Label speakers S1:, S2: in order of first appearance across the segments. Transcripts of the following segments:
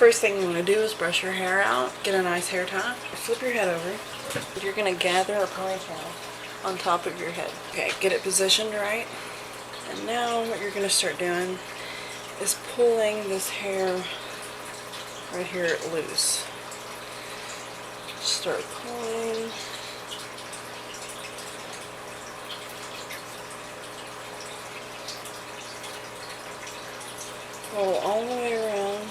S1: first thing you want to do is brush your hair out, get a nice hair tie. Flip your head over. You're going to gather a ponytail on top of your head. Okay, get it positioned right. And now what you're going to start doing is pulling this hair right here loose. Start pulling. Pull all the way around.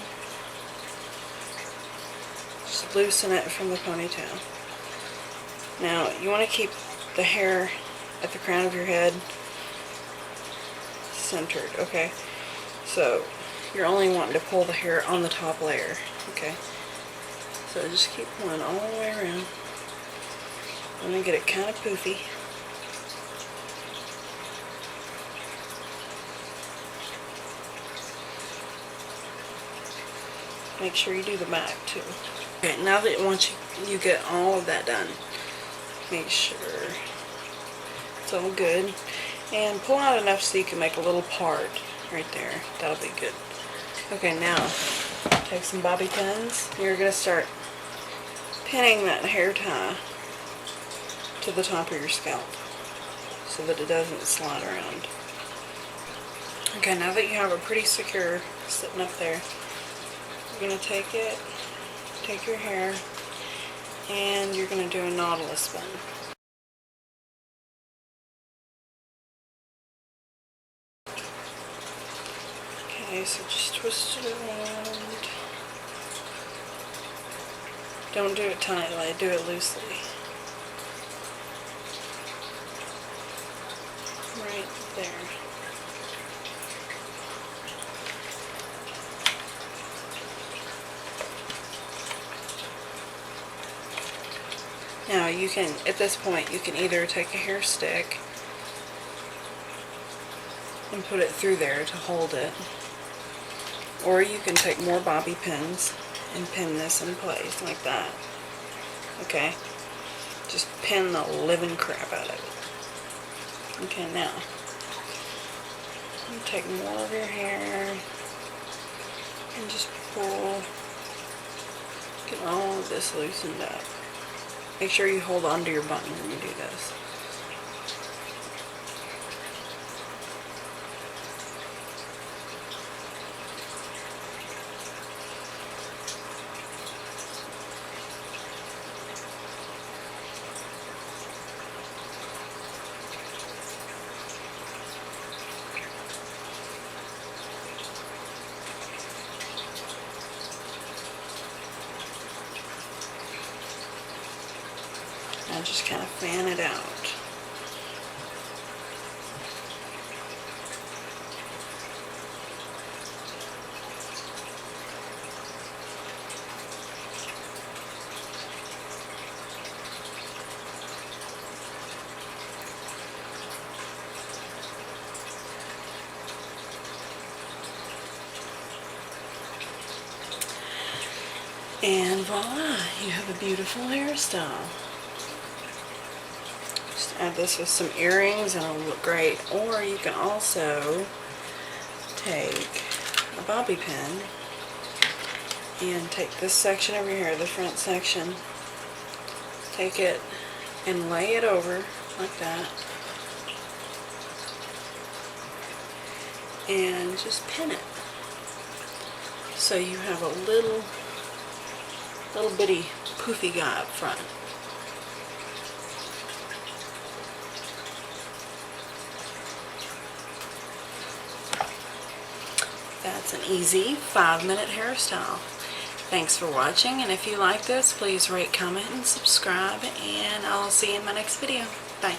S1: Just loosen it from the ponytail. Now you want to keep the hair at the crown of your head centered, okay? So you're only wanting to pull the hair on the top layer, okay? So just keep pulling all the way around. I'm going to get it kind of poofy. Make sure you do the back too. Okay, now that once you get all of that done, make sure it's all good. And pull out enough so you can make a little part right there. That'll be good. Okay, now take some bobby pins. You're going to start pinning that hair tie to the top of your scalp so that it doesn't slide around. Okay, now that you have it pretty secure sitting up there, you're going to take your hair, and you're going to do a nautilus spin. Okay, so just twist it around. Don't do it tightly, do it loosely. Right there. Now you can, at this point, you can either take a hair stick and put it through there to hold it, or you can take more bobby pins and pin this in place like that. Okay? Just pin the living crap out of it. Okay, now you take more of your hair and just pull, get all of this loosened up. Make sure you hold on to your button when you do this. Now just kind of fan it out. And voila, you have a beautiful hairstyle. Add this with some earrings and it'll look great. Or you can also take a bobby pin and take this section of your hair, the front section, take it and lay it over like that, and just pin it so you have a little bitty poofy guy up front. That's an easy 5-minute hairstyle. Thanks for watching, and if you like this, please rate, comment, and subscribe, and I'll see you in my next video. Bye.